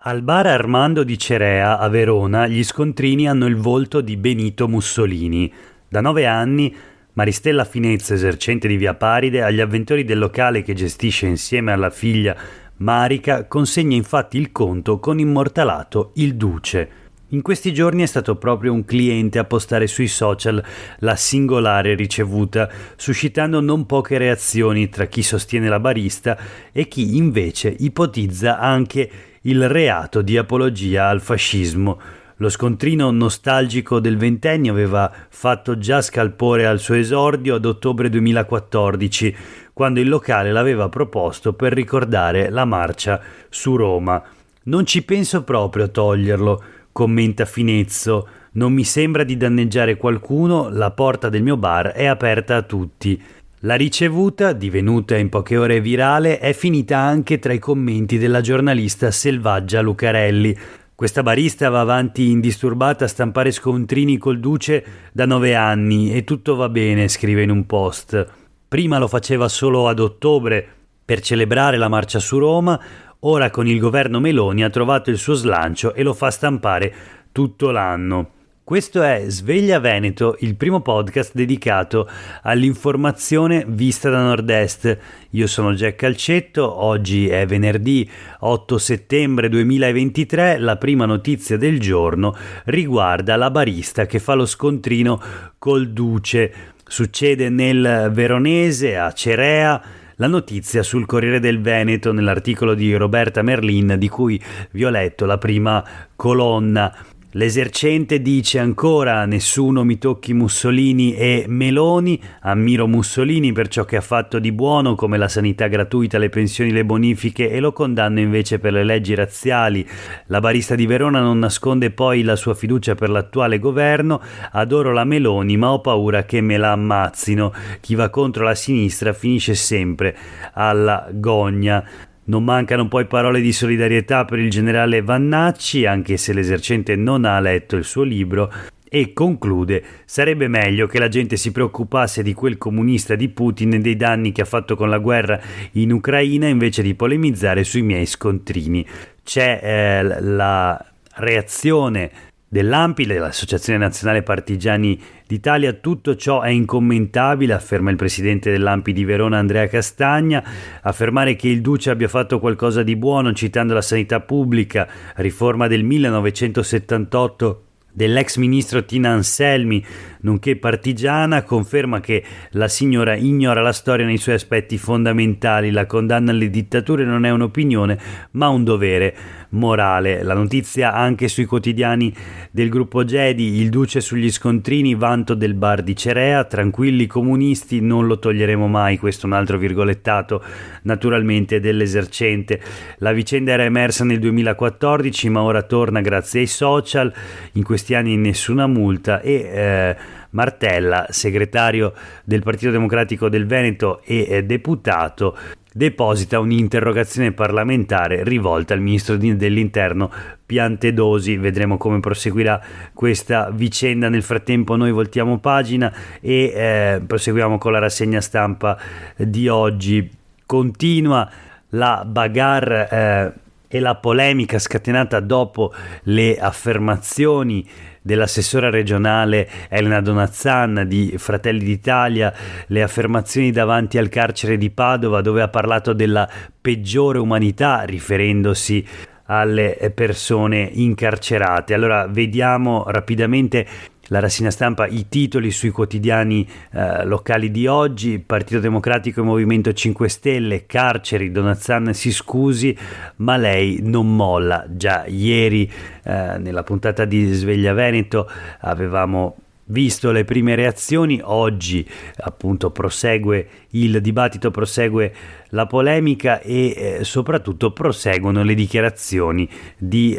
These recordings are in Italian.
Al bar Armando di Cerea a Verona gli scontrini hanno il volto di Benito Mussolini. Da 9 anni Maristella Finezza, esercente di Via Paride, agli avventori del locale che gestisce insieme alla figlia Marica, consegna infatti il conto con immortalato il Duce. In questi giorni è stato proprio un cliente a postare sui social la singolare ricevuta, suscitando non poche reazioni tra chi sostiene la barista e chi invece ipotizza anche il reato di apologia al fascismo. Lo scontrino nostalgico del ventennio aveva fatto già scalpore al suo esordio ad ottobre 2014, quando il locale l'aveva proposto per ricordare la marcia su Roma. «Non ci penso proprio a toglierlo», commenta Finezzo. «Non mi sembra di danneggiare qualcuno, la porta del mio bar è aperta a tutti». La ricevuta, divenuta in poche ore virale, è finita anche tra i commenti della giornalista Selvaggia Lucarelli. Questa barista va avanti indisturbata a stampare scontrini col Duce da 9 anni e tutto va bene, scrive in un post. Prima lo faceva solo ad ottobre per celebrare la marcia su Roma, ora con il governo Meloni ha trovato il suo slancio e lo fa stampare tutto l'anno. Questo è Sveglia Veneto, il primo podcast dedicato all'informazione vista da Nord-Est. Io sono Jack Calcetto, oggi è venerdì 8 settembre 2023, la prima notizia del giorno riguarda la barista che fa lo scontrino col Duce. Succede nel Veronese, a Cerea. La notizia sul Corriere del Veneto nell'articolo di Roberta Merlin, di cui vi ho letto la prima colonna. L'esercente dice ancora: nessuno mi tocchi Mussolini e Meloni, ammiro Mussolini per ciò che ha fatto di buono come la sanità gratuita, le pensioni, le bonifiche, e lo condanno invece per le leggi razziali. La barista di Verona non nasconde poi la sua fiducia per l'attuale governo: adoro la Meloni ma ho paura che me la ammazzino, chi va contro la sinistra finisce sempre alla gogna. Non mancano poi parole di solidarietà per il generale Vannacci, anche se l'esercente non ha letto il suo libro, e conclude: sarebbe meglio che la gente si preoccupasse di quel comunista di Putin e dei danni che ha fatto con la guerra in Ucraina invece di polemizzare sui miei scontrini. C'è la reazione dell'ANPI, dell'Associazione Nazionale Partigiani d'Italia. Tutto ciò è incommentabile, afferma il presidente dell'ANPI di Verona Andrea Castagna. Affermare che il Duce abbia fatto qualcosa di buono, citando la sanità pubblica, riforma del 1978 dell'ex ministro Tina Anselmi, nonché partigiana, conferma che la signora ignora la storia nei suoi aspetti fondamentali. La condanna alle dittature non è un'opinione, ma un dovere morale. La notizia anche sui quotidiani del gruppo Gedi: il Duce sugli scontrini, vanto del bar di Cerea, tranquilli comunisti, non lo toglieremo mai. Questo è un altro virgolettato naturalmente dell'esercente. La vicenda era emersa nel 2014 ma ora torna grazie ai social. In questi anni nessuna multa e Martella, segretario del Partito Democratico del Veneto e deputato, deposita un'interrogazione parlamentare rivolta al ministro dell'Interno Piantedosi. Vedremo come proseguirà questa vicenda. Nel frattempo noi voltiamo pagina e proseguiamo con la rassegna stampa di oggi. Continua la bagarre e la polemica scatenata dopo le affermazioni dell'assessora regionale Elena Donazzan di Fratelli d'Italia, le affermazioni davanti al carcere di Padova, dove ha parlato della peggiore umanità riferendosi alle persone incarcerate. Allora vediamo rapidamente la rassegna stampa, i titoli sui quotidiani locali di oggi. Partito Democratico e Movimento 5 Stelle, carceri, Donazzan si scusi ma lei non molla. Già ieri nella puntata di Sveglia Veneto avevamo visto le prime reazioni, oggi appunto prosegue il dibattito, prosegue la polemica e soprattutto proseguono le dichiarazioni di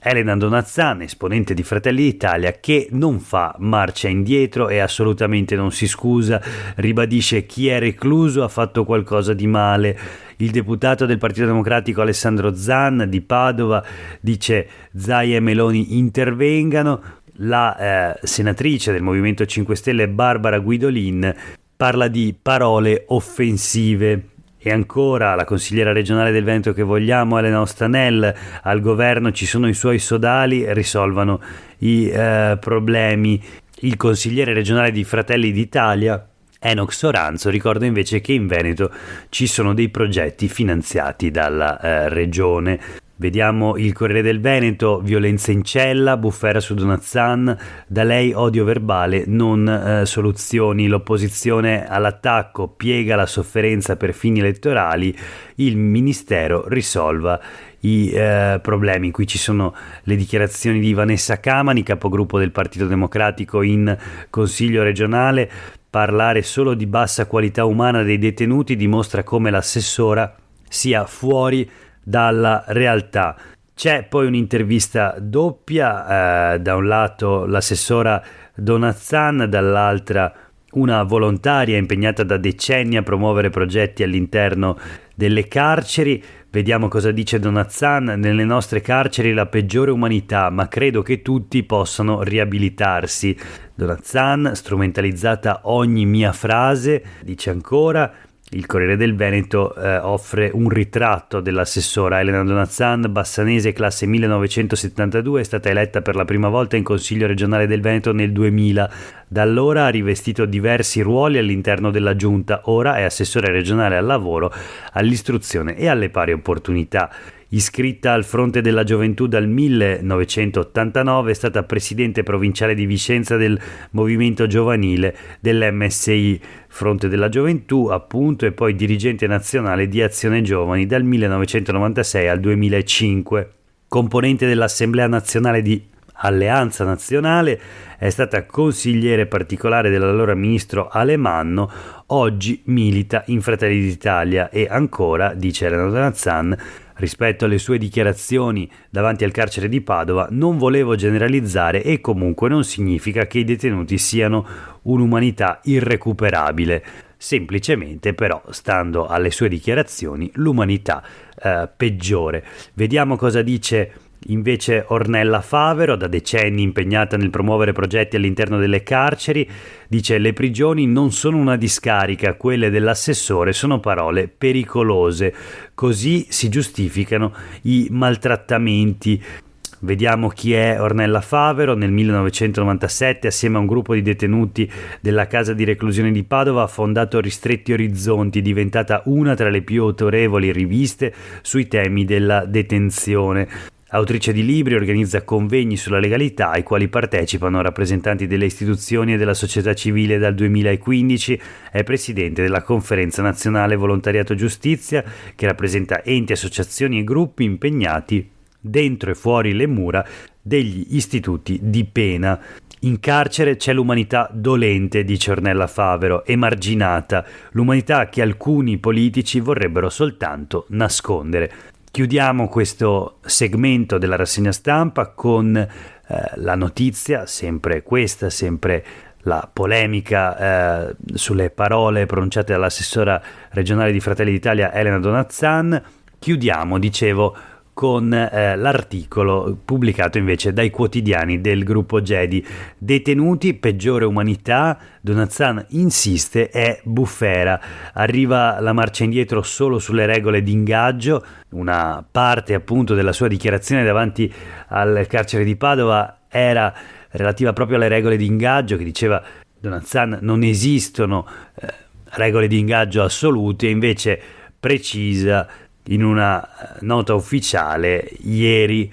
Elena Donazzan, esponente di Fratelli d'Italia, che non fa marcia indietro e assolutamente non si scusa, ribadisce: chi è recluso ha fatto qualcosa di male. Il deputato del Partito Democratico Alessandro Zan di Padova dice: Zaia e Meloni intervengano. La senatrice del Movimento 5 Stelle Barbara Guidolin parla di parole offensive. E ancora la consigliera regionale del Veneto che vogliamo, Elena Ostanel, al governo ci sono i suoi sodali, risolvano i problemi. Il consigliere regionale di Fratelli d'Italia, Enoch Soranzo, ricorda invece che in Veneto ci sono dei progetti finanziati dalla regione. Vediamo il Corriere del Veneto: violenza in cella, bufera su Donazzan, da lei odio verbale, non soluzioni. L'opposizione all'attacco piega la sofferenza per fini elettorali, il ministero risolva i problemi. Qui ci sono le dichiarazioni di Vanessa Camani, capogruppo del Partito Democratico in Consiglio regionale. Parlare solo di bassa qualità umana dei detenuti dimostra come l'assessora sia fuori dalla realtà. C'è poi un'intervista doppia, da un lato l'assessora Donazzan, dall'altra una volontaria impegnata da decenni a promuovere progetti all'interno delle carceri. Vediamo cosa dice Donazzan: nelle nostre carceri la peggiore umanità, ma credo che tutti possano riabilitarsi. Donazzan, strumentalizzata ogni mia frase, dice ancora. Il Corriere del Veneto offre un ritratto dell'assessora Elena Donazzan, bassanese, classe 1972, è stata eletta per la prima volta in Consiglio regionale del Veneto nel 2000. Da allora ha rivestito diversi ruoli all'interno della giunta, ora è assessore regionale al lavoro, all'istruzione e alle pari opportunità. Iscritta al Fronte della Gioventù dal 1989, è stata presidente provinciale di Vicenza del movimento giovanile dell'MSI Fronte della Gioventù, appunto, e poi dirigente nazionale di Azione Giovani dal 1996 al 2005. Componente dell'Assemblea Nazionale di Alleanza Nazionale, è stata consigliere particolare dell'allora ministro Alemanno, oggi milita in Fratelli d'Italia. E ancora, dice Elena Donazzan, rispetto alle sue dichiarazioni davanti al carcere di Padova, non volevo generalizzare e comunque non significa che i detenuti siano un'umanità irrecuperabile. Semplicemente, però, stando alle sue dichiarazioni, l'umanità peggiore. Vediamo cosa dice invece Ornella Favero, da decenni impegnata nel promuovere progetti all'interno delle carceri. Dice: le prigioni non sono una discarica, quelle dell'assessore sono parole pericolose, così si giustificano i maltrattamenti. Vediamo chi è Ornella Favero. Nel 1997, assieme a un gruppo di detenuti della casa di reclusione di Padova, ha fondato Ristretti Orizzonti, diventata una tra le più autorevoli riviste sui temi della detenzione. Autrice di libri, organizza convegni sulla legalità ai quali partecipano rappresentanti delle istituzioni e della società civile. Dal 2015 è presidente della Conferenza Nazionale Volontariato Giustizia, che rappresenta enti, associazioni e gruppi impegnati dentro e fuori le mura degli istituti di pena. In carcere c'è l'umanità dolente, dice Ornella Favero, emarginata, l'umanità che alcuni politici vorrebbero soltanto nascondere. Chiudiamo questo segmento della rassegna stampa con la notizia, sempre questa, sempre la polemica sulle parole pronunciate dall'assessora regionale di Fratelli d'Italia Elena Donazzan. Chiudiamo, dicevo, con l'articolo pubblicato invece dai quotidiani del gruppo Gedi. Detenuti, peggiore umanità, Donazzan insiste, è bufera. Arriva la marcia indietro solo sulle regole di ingaggio. Una parte appunto della sua dichiarazione davanti al carcere di Padova era relativa proprio alle regole di ingaggio, che diceva Donazzan non esistono regole di ingaggio assolute, e invece precisa in una nota ufficiale ieri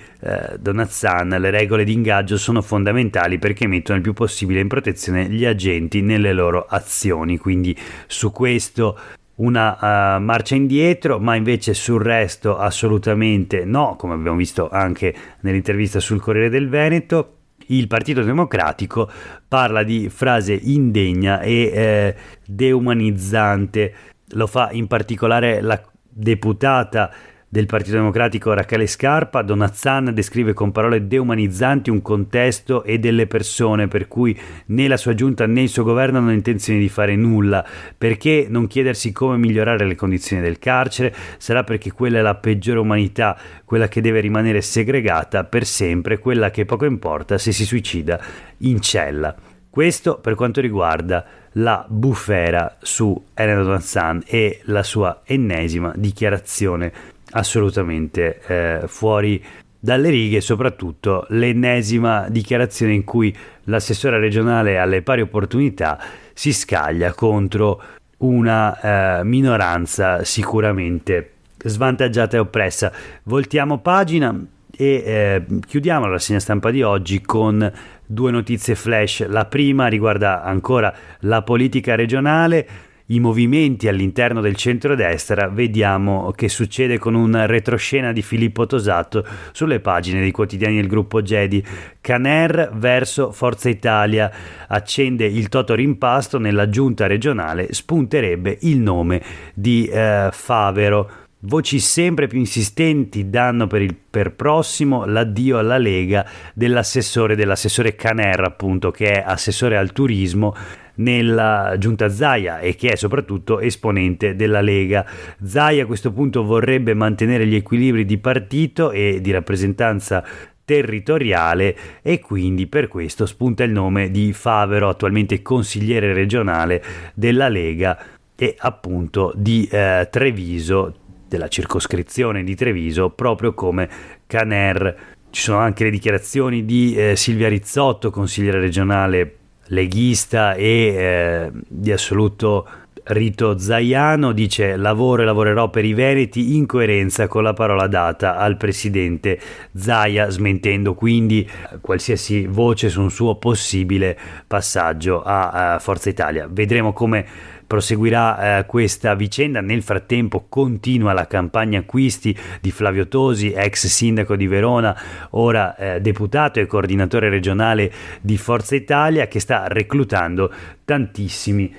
Donazzan: le regole di ingaggio sono fondamentali perché mettono il più possibile in protezione gli agenti nelle loro azioni. Quindi su questo una marcia indietro, ma invece sul resto assolutamente no, come abbiamo visto anche nell'intervista sul Corriere del Veneto. Il Partito Democratico parla di frase indegna e deumanizzante. Lo fa in particolare la deputata del Partito Democratico Rachele Scarpa. Donazzan descrive con parole deumanizzanti un contesto e delle persone per cui né la sua giunta né il suo governo hanno intenzione di fare nulla. Perché non chiedersi come migliorare le condizioni del carcere? Sarà perché quella è la peggiore umanità, quella che deve rimanere segregata per sempre, quella che poco importa se si suicida in cella. Questo per quanto riguarda la bufera su Elena Donat-San e la sua ennesima dichiarazione assolutamente fuori dalle righe, soprattutto l'ennesima dichiarazione in cui l'assessore regionale alle pari opportunità si scaglia contro una minoranza sicuramente svantaggiata e oppressa. Voltiamo pagina e chiudiamo la rassegna stampa di oggi con due notizie flash. La prima riguarda ancora la politica regionale, i movimenti all'interno del centrodestra. Vediamo che succede con un retroscena di Filippo Tosato sulle pagine dei quotidiani del gruppo Gedi. Caner verso Forza Italia, accende il toto rimpasto, nella giunta regionale spunterebbe il nome di Favero. Voci sempre più insistenti danno per prossimo l'addio alla Lega dell'assessore Caner, appunto, che è assessore al turismo nella giunta Zaia e che è soprattutto esponente della Lega. Zaia a questo punto vorrebbe mantenere gli equilibri di partito e di rappresentanza territoriale e quindi per questo spunta il nome di Favero, attualmente consigliere regionale della Lega e appunto di Treviso, della circoscrizione di Treviso, proprio come Caner. Ci sono anche le dichiarazioni di Silvia Rizzotto, consigliere regionale leghista e di assoluto rito zaiano. Dice: lavoro e lavorerò per i veneti in coerenza con la parola data al presidente Zaia, smentendo quindi qualsiasi voce su un suo possibile passaggio a Forza Italia. Vedremo come proseguirà questa vicenda. Nel frattempo continua la campagna acquisti di Flavio Tosi, ex sindaco di Verona, ora deputato e coordinatore regionale di Forza Italia, che sta reclutando tantissimi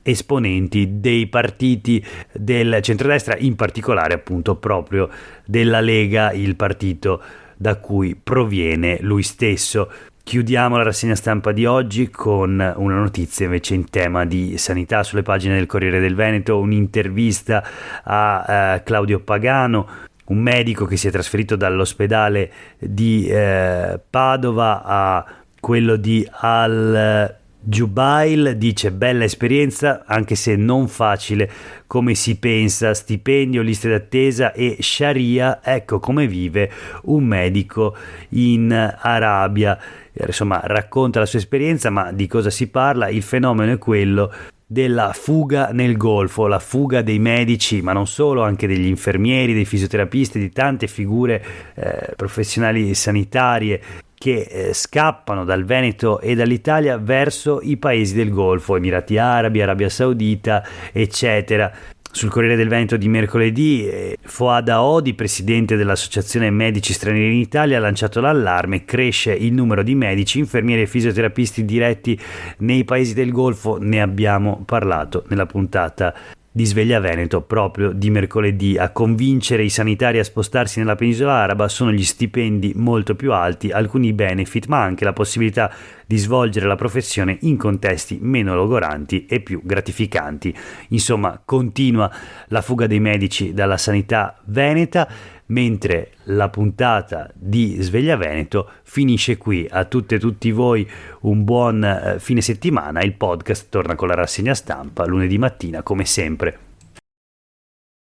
esponenti dei partiti del centrodestra, in particolare appunto proprio della Lega, il partito da cui proviene lui stesso. Chiudiamo la rassegna stampa di oggi con una notizia invece in tema di sanità sulle pagine del Corriere del Veneto, un'intervista a Claudio Pagano, un medico che si è trasferito dall'ospedale di Padova a quello di Al Jubail. Dice: bella esperienza anche se non facile come si pensa, stipendio, liste d'attesa e Sharia, ecco come vive un medico in Arabia. Insomma, racconta la sua esperienza, ma di cosa si parla? Il fenomeno è quello della fuga nel Golfo, la fuga dei medici, ma non solo, anche degli infermieri, dei fisioterapisti, di tante figure professionali sanitarie che scappano dal Veneto e dall'Italia verso i paesi del Golfo, Emirati Arabi, Arabia Saudita, eccetera. Sul Corriere del Veneto di mercoledì Fouad Aodi, presidente dell'Associazione Medici Stranieri in Italia, ha lanciato l'allarme: cresce il numero di medici, infermieri e fisioterapisti diretti nei paesi del Golfo. Ne abbiamo parlato nella puntata di Sveglia Veneto proprio di mercoledì. A convincere i sanitari a spostarsi nella penisola araba sono gli stipendi molto più alti, alcuni benefit, ma anche la possibilità di svolgere la professione in contesti meno logoranti e più gratificanti. Insomma, continua la fuga dei medici dalla sanità veneta, mentre la puntata di Sveglia Veneto finisce qui. A tutte e tutti voi un buon fine settimana. Il podcast torna con la rassegna stampa lunedì mattina come sempre.